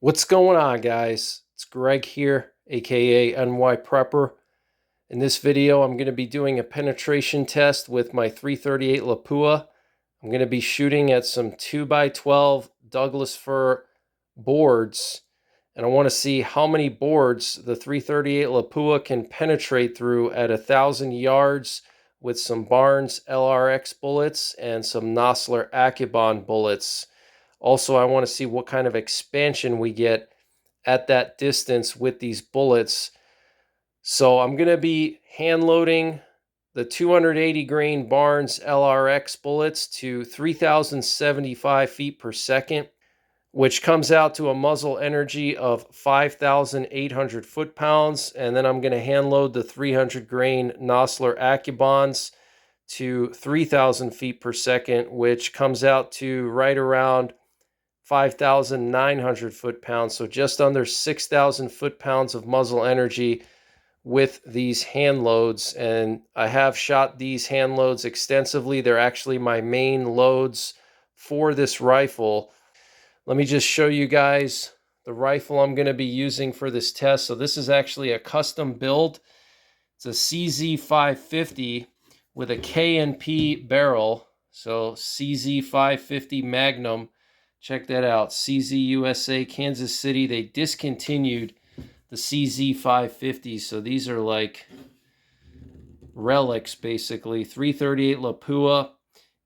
What's going on, guys? It's Greg here, aka NYPrepper. In this video, I'm going to be doing a penetration test with my 338 Lapua. I'm going to be shooting at some 2x12 Douglas fir boards, and I want to see how many boards the 338 Lapua can penetrate through at 1,000 yards with some Barnes LRX bullets and some Nosler Accubond bullets. Also, I want to see what kind of expansion we get at that distance with these bullets. So I'm going to be hand loading the 280 grain Barnes LRX bullets to 3,075 feet per second, which comes out to a muzzle energy of 5,800 foot-pounds. And then I'm going to hand load the 300 grain Nosler Accubonds to 3,000 feet per second, which comes out to right around 5,900 foot-pounds, so just under 6,000 foot-pounds of muzzle energy with these hand loads. And I have shot these hand loads extensively. They're actually my main loads for this rifle. Let me just show you guys the rifle I'm going to be using for this test. So this is actually a custom build. It's a CZ550 with a KNP barrel. So CZ550 Magnum. Check that out. CZ USA, Kansas City. They discontinued the CZ550s. So these are like relics, basically. 338 Lapua.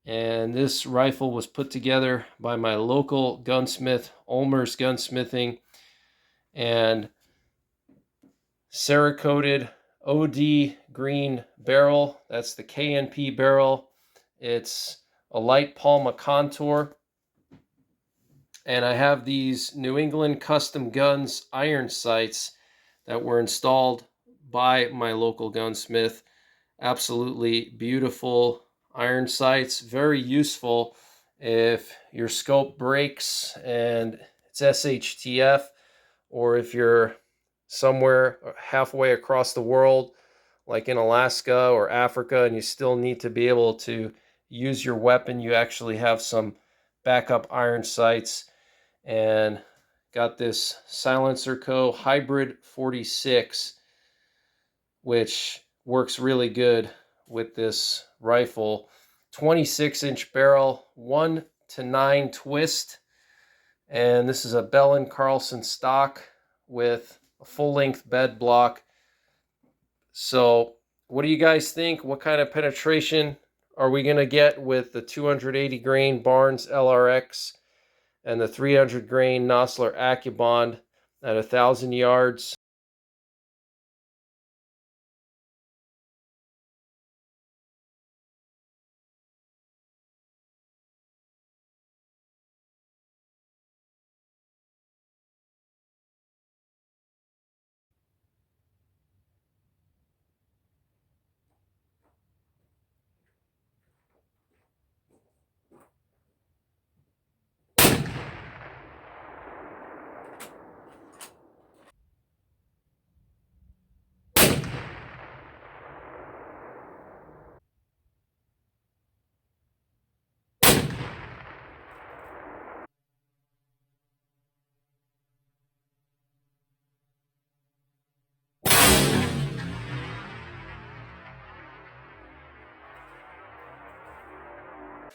And this rifle was put together by my local gunsmith, Ulmer's Gunsmithing. And Cerakoted OD green barrel. That's the KNP barrel. It's a light Palma contour. And I have these New England Custom Guns iron sights that were installed by my local gunsmith. Absolutely beautiful iron sights. Very useful if your scope breaks and it's SHTF, or if you're somewhere halfway across the world, like in Alaska or Africa, and you still need to be able to use your weapon. You actually have some backup iron sights. And got this Silencer Co. Hybrid 46, which works really good with this rifle. 26-inch barrel, 1-to-9 twist. And this is a Bell & Carlson stock with a full-length bed block. So what do you guys think? What kind of penetration are we going to get with the 280 grain Barnes LRX and the 300 grain Nosler Accubond at 1,000 yards?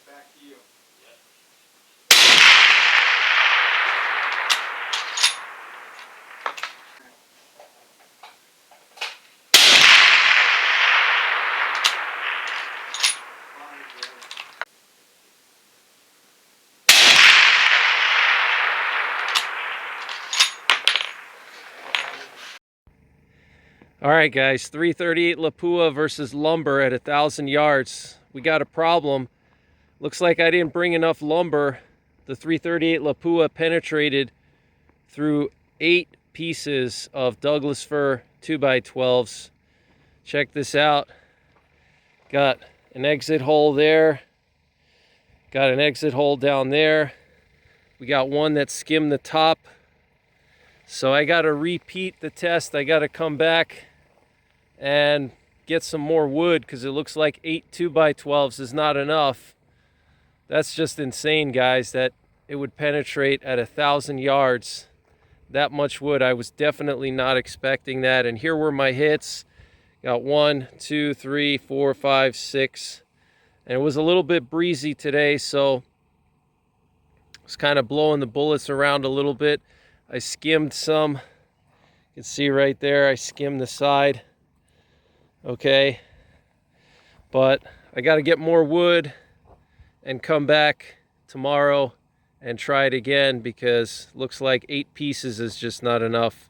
Back to you. All right, guys, 338 Lapua versus lumber at 1,000 yards. We got a problem. Looks like I didn't bring enough lumber. The 338 Lapua penetrated through 8 pieces of Douglas fir 2x12s. Check this out. Got an exit hole there. Got an exit hole down there. We got one that skimmed the top. So I got to repeat the test. I got to come back and get some more wood because it looks like 8 2x12s is not enough. That's just insane, guys, that it would penetrate at 1,000 yards. that much wood. I was definitely not expecting that. And here were my hits. Got 1, 2, 3, 4, 5, 6. And it was a little bit breezy today, so it's kind of blowing the bullets around a little bit. I skimmed some. You can see right there, I skimmed the side. Okay. But I got to get more wood and come back tomorrow and try it again, because looks like 8 pieces is just not enough.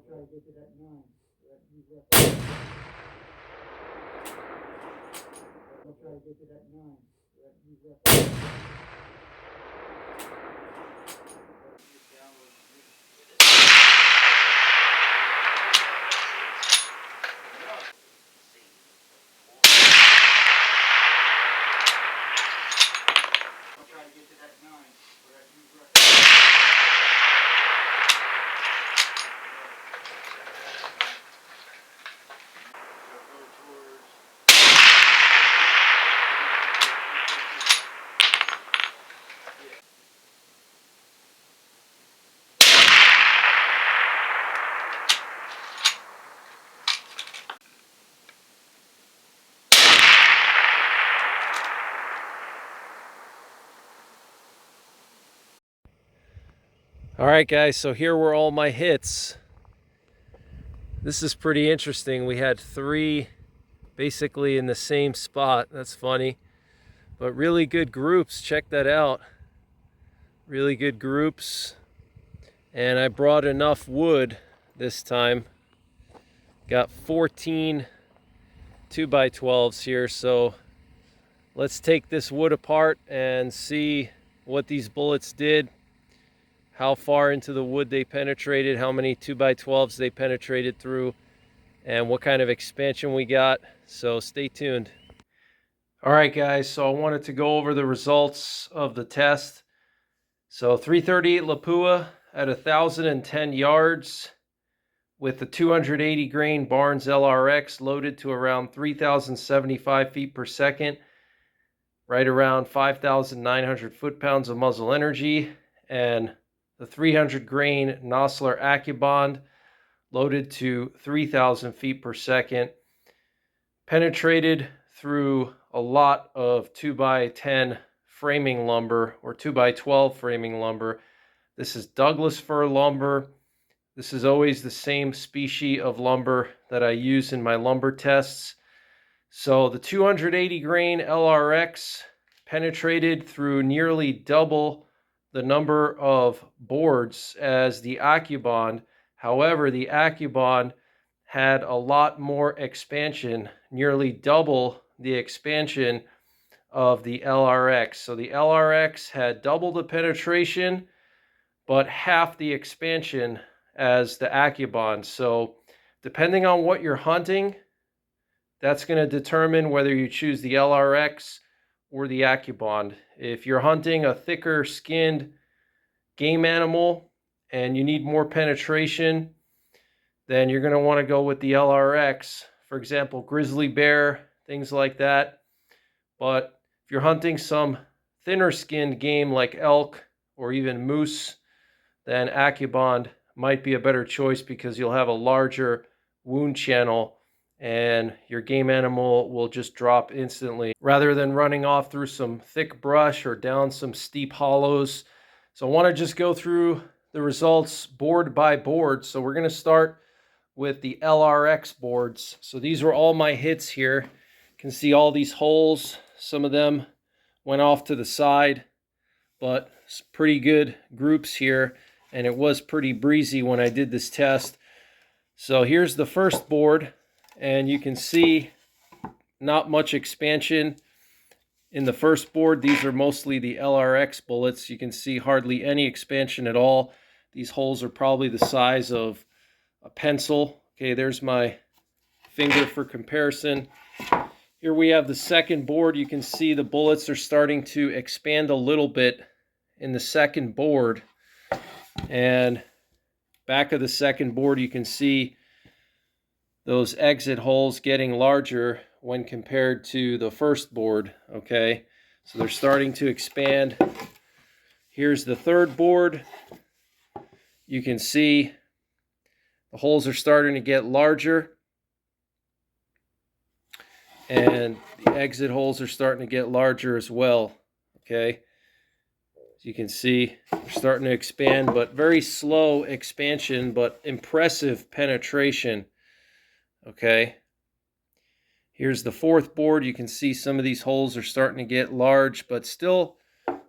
Try to get to that 9. I'll try to get to that 9. All right, guys, so here were all my hits. This is pretty interesting. We had 3 basically in the same spot. That's funny. But really good groups. Check that out. Really good groups. And I brought enough wood this time. Got 14 2x12s here. So let's take this wood apart and see what these bullets did, how far into the wood they penetrated, how many 2x12s they penetrated through, and what kind of expansion we got. So stay tuned. All right, guys, so I wanted to go over the results of the test. So 338 Lapua at 1,010 yards with the 280 grain Barnes LRX loaded to around 3,075 feet per second, right around 5,900 foot-pounds of muzzle energy, and the 300 grain Nosler Accubond loaded to 3,000 feet per second, penetrated through a lot of 2x10 framing lumber or 2x12 framing lumber. This is Douglas fir lumber. This is always the same species of lumber that I use in my lumber tests. So the 280 grain LRX penetrated through nearly double the number of boards as the Accubond. However, the Accubond had a lot more expansion, nearly double the expansion of the LRX. So the LRX had double the penetration, but half the expansion as the Accubond. So depending on what you're hunting, that's going to determine whether you choose the LRX or the Accubond. If you're hunting a thicker skinned game animal and you need more penetration, then you're going to want to go with the LRX. For example, grizzly bear, things like that. But if you're hunting some thinner skinned game like elk or even moose, then Accubond might be a better choice because you'll have a larger wound channel and your game animal will just drop instantly rather than running off through some thick brush or down some steep hollows. So I want to just go through the results board by board. So we're going to start with the LRX boards. So these were all my hits here. You can see all these holes. Some of them went off to the side, but it's pretty good groups here, and it was pretty breezy when I did this test. So here's the first board, and you can see not much expansion in the first board. These are mostly the LRX bullets. You can see hardly any expansion at all. These holes are probably the size of a pencil. Okay, there's my finger for comparison. Here we have the second board. You can see the bullets are starting to expand a little bit in the second board. And back of the second board, you can see those exit holes getting larger when compared to the first board. Okay, so they're starting to expand. Here's the third board. You can see the holes are starting to get larger, and the exit holes are starting to get larger as well. Okay, as you can see, they're starting to expand, but very slow expansion, but impressive penetration. Okay, here's the fourth board. You can see some of these holes are starting to get large, but still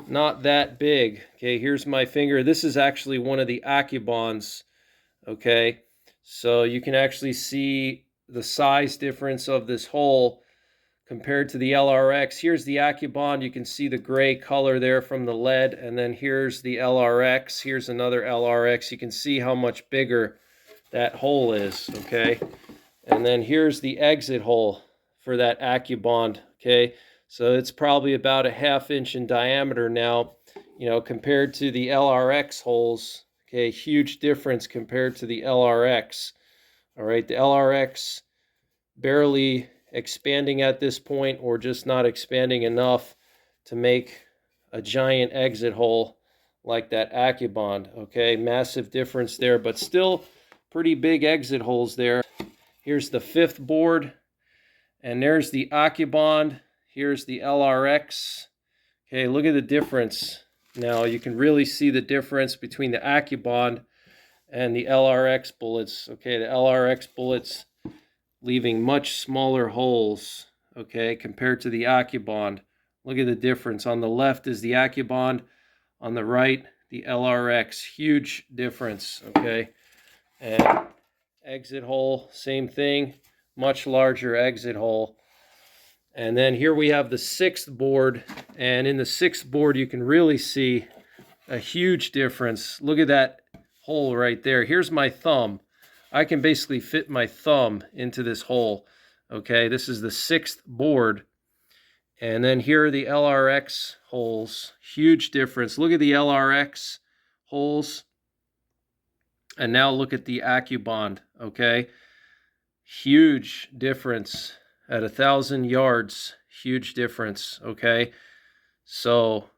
not that big. Okay, here's my finger. This is actually one of the Accubonds. Okay, so you can actually see the size difference of this hole compared to the LRX. Here's the Accubond. You can see the gray color there from the lead, and then here's the LRX. Here's another LRX. You can see how much bigger that hole is. Okay, and then here's the exit hole for that Accubond. Okay, so it's probably about a 1/2 inch in diameter now, you know, compared to the LRX holes. Okay, huge difference compared to the LRX. All right, the LRX barely expanding at this point, or just not expanding enough to make a giant exit hole like that Accubond. Okay, massive difference there, but still pretty big exit holes there. Here's the fifth board, and there's the Accubond. Here's the LRX. Okay, look at the difference. Now you can really see the difference between the Accubond and the LRX bullets. Okay, the LRX bullets leaving much smaller holes, okay, compared to the Accubond. Look at the difference. On the left is the Accubond, on the right, the LRX. Huge difference, okay? And exit hole, same thing, much larger exit hole. And then here we have the sixth board, and in the sixth board you can really see a huge difference. Look at that hole right there. Here's my thumb. I can basically fit my thumb into this hole. Okay, this is the sixth board. And then here are the LRX holes. Huge difference. Look at the LRX holes. And now look at the Accubond. Okay, huge difference at 1,000 yards. Huge difference. Okay, so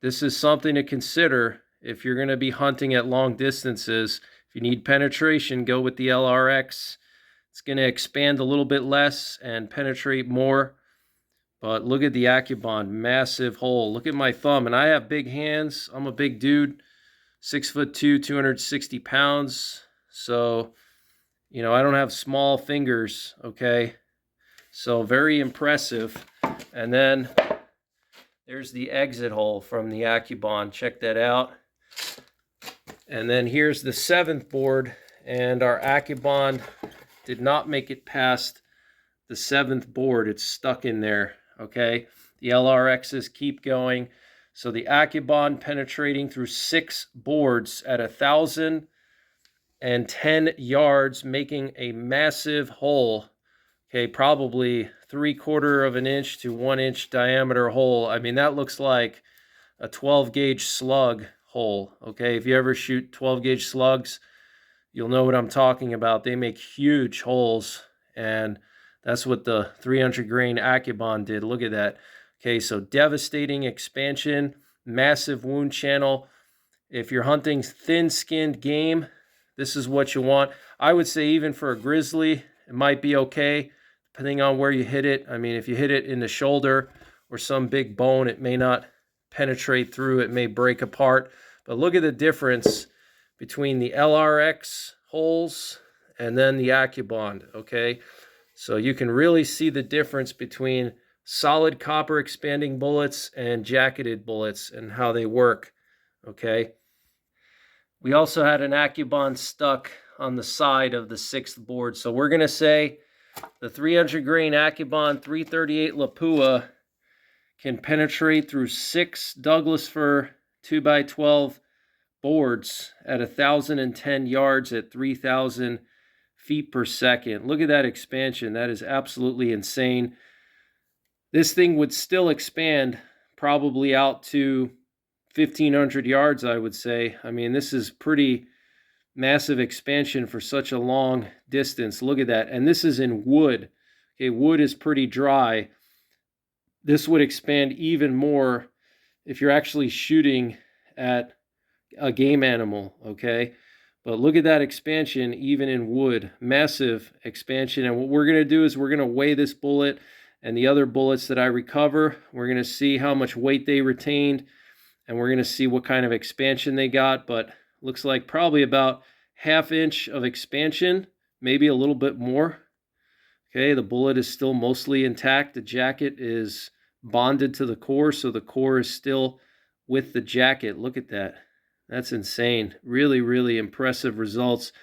this is something to consider if you're going to be hunting at long distances. If you need penetration, go with the LRX. It's going to expand a little bit less and penetrate more. But look at the Accubond, massive hole. Look at my thumb, and I have big hands. I'm a big dude, 6'2", 260 pounds. So, you know, I don't have small fingers, okay? So very impressive. And then there's the exit hole from the Accubond. Check that out. And then here's the seventh board, and our Accubond did not make it past the seventh board. It's stuck in there, okay? The LRXs keep going. So the Accubond penetrating through 6 boards at 1,010 yards, making a massive hole. Okay, probably 3/4 of an inch to 1 inch diameter hole. I mean, that looks like a 12 gauge slug hole. Okay, if you ever shoot 12 gauge slugs, you'll know what I'm talking about. They make huge holes, and that's what the 300 grain Accubond did. Look at that. Okay, so devastating expansion, massive wound channel. If you're hunting thin-skinned game, this is what you want. I would say even for a grizzly, it might be okay, depending on where you hit it. I mean, if you hit it in the shoulder or some big bone, it may not penetrate through. It may break apart. But look at the difference between the LRX holes and then the Accubond, okay? So you can really see the difference between solid copper expanding bullets and jacketed bullets and how they work, okay? We also had an Accubond stuck on the side of the 6th board. So we're going to say the 300 grain Accubond 338 Lapua can penetrate through 6 Douglas fir 2x12 boards at 1,010 yards at 3,000 feet per second. Look at that expansion. That is absolutely insane. This thing would still expand probably out to 1,500 yards, I would say. I mean, this is pretty massive expansion for such a long distance. Look at that. And this is in wood. Okay, wood is pretty dry. This would expand even more if you're actually shooting at a game animal, okay? But look at that expansion even in wood. Massive expansion. And what we're going to do is we're going to weigh this bullet and the other bullets that I recover. We're going to see how much weight they retained, and we're going to see what kind of expansion they got. But looks like probably about 1/2 inch of expansion, maybe a little bit more. Okay, the bullet is still mostly intact. The jacket is bonded to the core, so the core is still with the jacket. Look at that. That's insane. Really, really impressive results.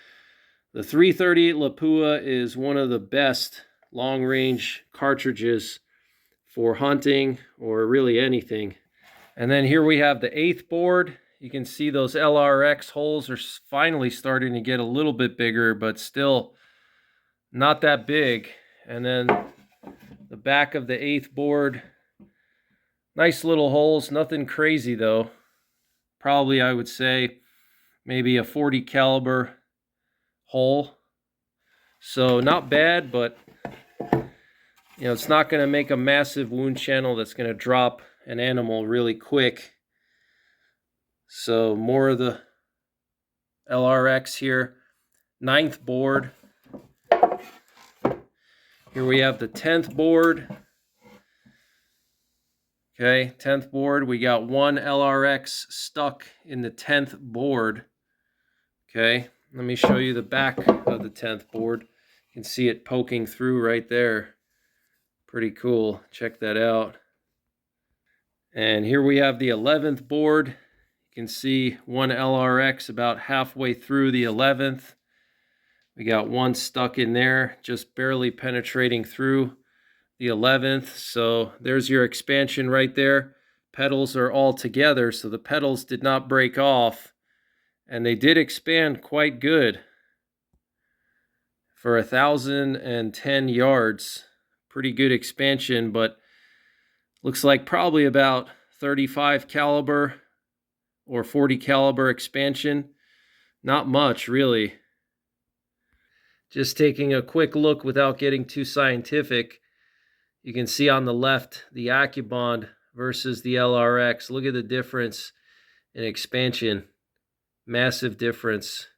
The 338 Lapua is one of the best long-range cartridges for hunting or really anything. And then here we have the 8th board. You can see those LRX holes are finally starting to get a little bit bigger, but still not that big. And then the back of the 8th board, nice little holes, nothing crazy though. Probably, I would say, maybe a 40 caliber hole. So not bad, but you know, it's not going to make a massive wound channel that's going to drop an animal really quick. So more of the LRX here. 9th board. Here we have the 10th board. Okay, 10th board. We got one LRX stuck in the 10th board. Okay, let me show you the back of the 10th board. You can see it poking through right there. Pretty cool. Check that out. And here we have the 11th board. You can see one LRX about halfway through the 11th. We got one stuck in there, just barely penetrating through the 11th. So there's your expansion right there. Petals are all together, so the petals did not break off. And they did expand quite good for 1,010 yards. Pretty good expansion, but looks like probably about 35 caliber or 40 caliber expansion. Not much, really. Just taking a quick look without getting too scientific, you can see on the left the Accubond versus the LRX. Look at the difference in expansion. Massive difference.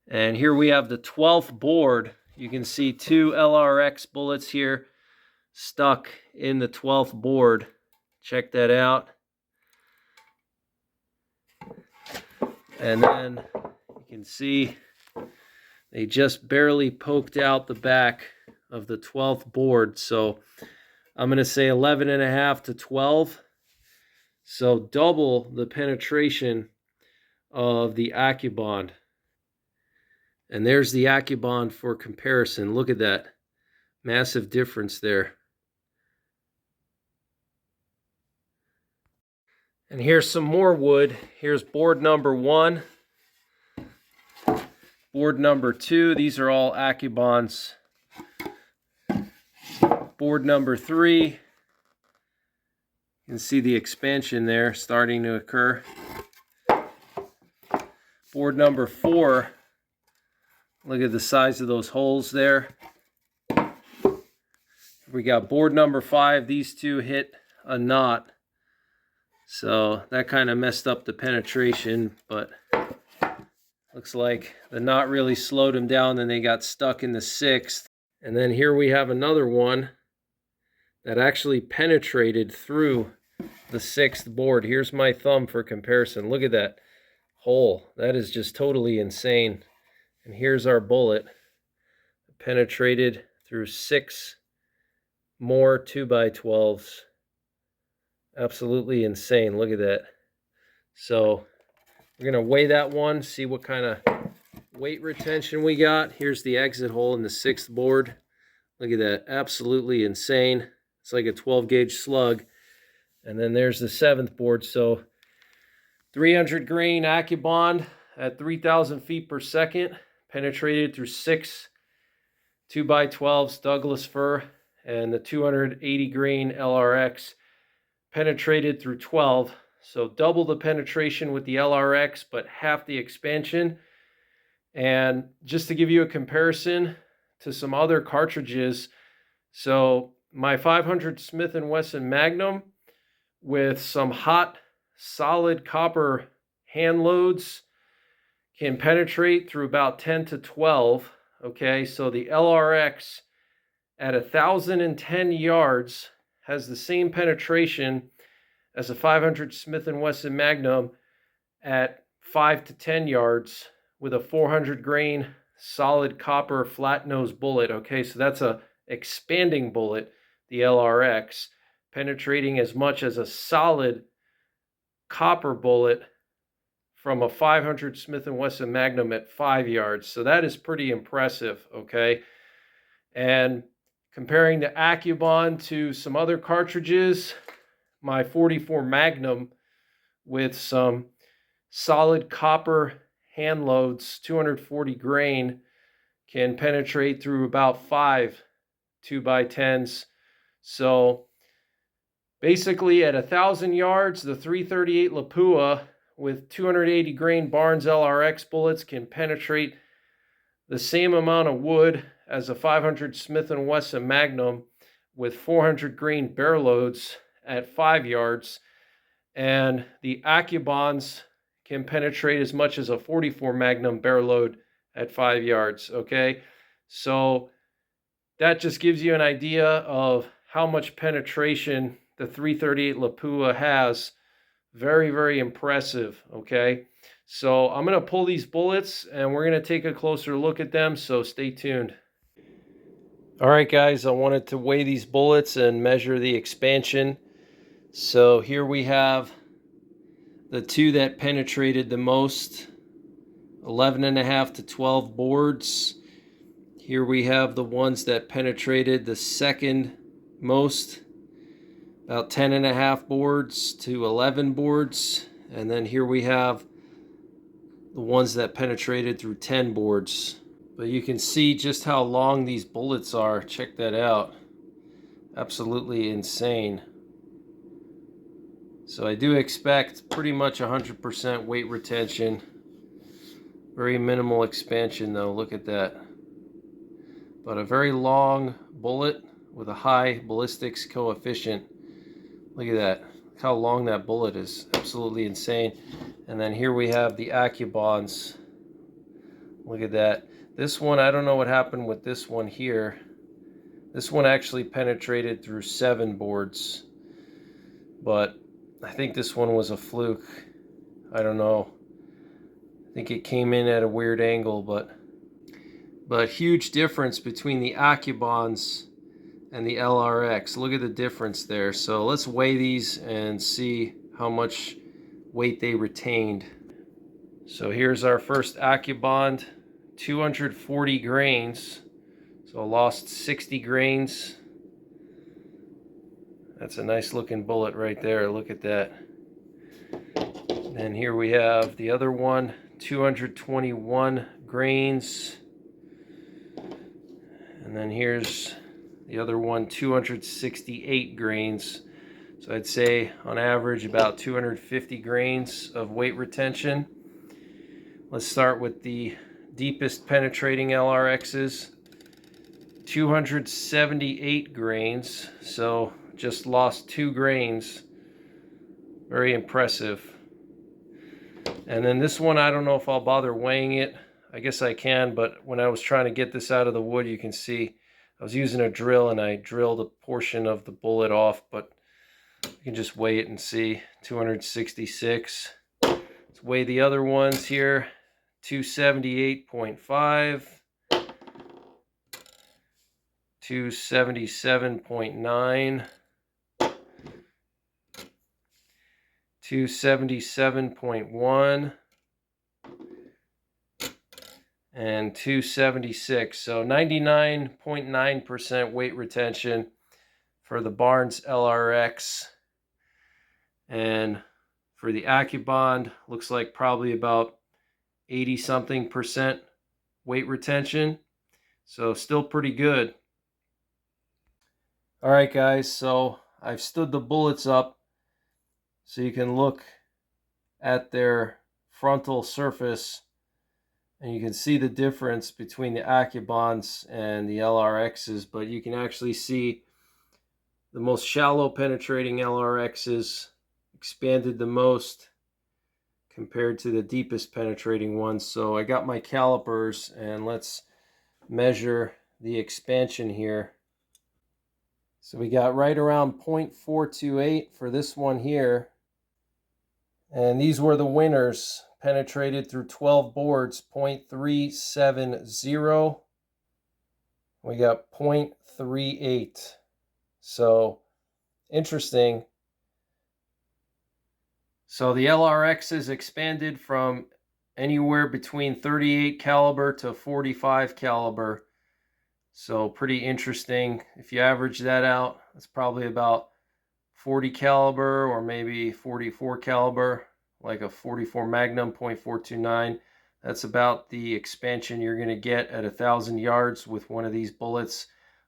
And here we have the 12th board. You can see 2 LRX bullets here stuck in the 12th board. Check that out. And then you can see they just barely poked out the back of the 12th board. So I'm going to say 11.5 to 12. So double the penetration of the Accubond. And there's the Accubond for comparison. Look at that. Massive difference there. And here's some more wood. Here's board number 1. Board number 2. These are all Accubonds. Board number 3. You can see the expansion there starting to occur. Board number 4. Look at the size of those holes there. We got board number 5. These two hit a knot. So that kind of messed up the penetration, but looks like the knot really slowed them down and they got stuck in the 6th. And then here we have another one that actually penetrated through the 6th board. Here's my thumb for comparison. Look at that hole. That is just totally insane. And here's our bullet. penetrated through 6 more 2x12s. Absolutely insane. Look at that. So we're going to weigh that one, see what kind of weight retention we got. Here's the exit hole in the 6th board. Look at that. Absolutely insane. It's like a 12 gauge slug. And then there's the 7th board. So 300 grain Accubond at 3,000 feet per second, penetrated through 6 2x12s Douglas fir, and the 280 grain LRX penetrated through 12. So double the penetration with the LRX, but half the expansion. And just to give you a comparison to some other cartridges, so my 500 Smith & Wesson Magnum with some hot solid copper hand loads can penetrate through about 10 to 12. Okay, so the LRX at 1,010 yards has the same penetration as a 500 Smith & Wesson Magnum at 5 to 10 yards with a 400 grain solid copper flat nose bullet. Okay, so that's a expanding bullet, the LRX, penetrating as much as a solid copper bullet from a 500 Smith & Wesson Magnum at 5 yards. So that is pretty impressive, okay? And comparing the Accubond to some other cartridges, my 44 Magnum with some solid copper hand loads, 240 grain, can penetrate through about 5 2x10s. So basically at 1,000 yards, the 338 Lapua with 280 grain Barnes LRX bullets can penetrate the same amount of wood as a 500 Smith & Wesson Magnum with 400 grain bear loads at 5 yards. And the Accubonds can penetrate as much as a 44 Magnum bear load at 5 yards, okay? So that just gives you an idea of how much penetration the 338 Lapua has. Very, very impressive, okay? So I'm going to pull these bullets and we're going to take a closer look at them, so stay tuned. All right, guys, I wanted to weigh these bullets and measure the expansion. So here we have the two that penetrated the most, 11.5 to 12 boards. Here we have the ones that penetrated the second most, about 10.5 boards to 11 boards. And then here we have the ones that penetrated through 10 boards. But you can see just how long these bullets are. Check that out. Absolutely insane. So I do expect pretty much 100% weight retention. Very minimal expansion though, look at that. But a very long bullet with a high ballistics coefficient. Look at that. Look how long that bullet is. Absolutely insane. And then here we have the Accubonds. Look at that. This one, I don't know what happened with this one here. This one actually penetrated through 7 boards. But I think this one was a fluke. I don't know. I think it came in at a weird angle, but huge difference between the Accubonds and the LRX. Look at the difference there. So let's weigh these and see how much weight they retained. So here's our first Accubond, 240 grains. So I lost 60 grains. That's a nice looking bullet right there. Look at that. And here we have the other one, 221 grains. And then here's the other one, 268 grains. So I'd say on average about 250 grains of weight retention. Let's start with the deepest penetrating LRXs. 278 grains. So just lost 2 grains. Very impressive. And then this one, I don't know if I'll bother weighing it. I guess I can, but when I was trying to get this out of the wood, you can see I was using a drill and I drilled a portion of the bullet off, but you can just weigh it and see. 266. Let's weigh the other ones here. 278.5. 277.9, 277.1, and 276. So 99.9% weight retention for the Barnes LRX. And for the Accubond, looks like probably about 80-something% weight retention. So still pretty good. All right, guys, so I've stood the bullets up so you can look at their frontal surface and you can see the difference between the Accubonds and the LRXs, but you can actually see the most shallow penetrating LRXs expanded the most compared to the deepest penetrating ones. So I got my calipers and let's measure the expansion here. So we got right around 0.428 for this one here. And these were the winners, penetrated through 12 boards, 0.370. We got 0.38. So interesting. So the LRX is expanded from anywhere between 38 caliber to 45 caliber. So pretty interesting. If you average that out, it's probably about 40 caliber or maybe 44 caliber, like a 44 Magnum .429. That's about the expansion you're going to get at 1,000 yards with one of these bullets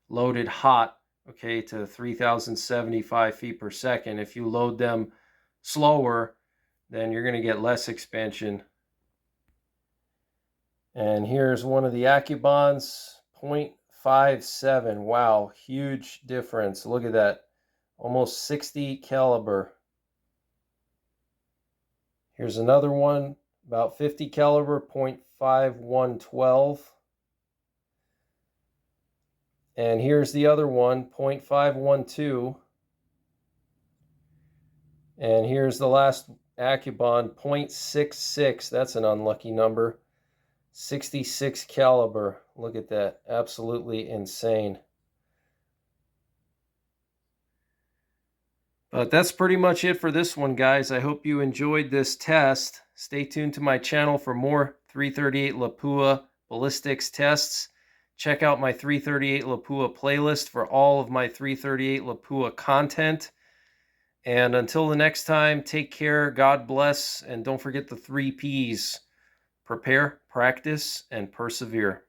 loaded hot, okay, to 3,075 feet per second. If you load them slower, then you're going to get less expansion. And here's one of the Accubonds, 0.57. Wow, huge difference. Look at that. Almost 60 caliber. Here's another one, about 50 caliber, 0.5112. And here's the other one, 0.512. And here's the last Accubond, 0.66. That's an unlucky number. 66 caliber. Look at that. Absolutely insane. But that's pretty much it for this one, guys. I hope you enjoyed this test. Stay tuned to my channel for more 338 Lapua ballistics tests. Check out my 338 Lapua playlist for all of my 338 Lapua content. And until the next time, take care, God bless, and don't forget the 3 Ps. Prepare, practice, and persevere.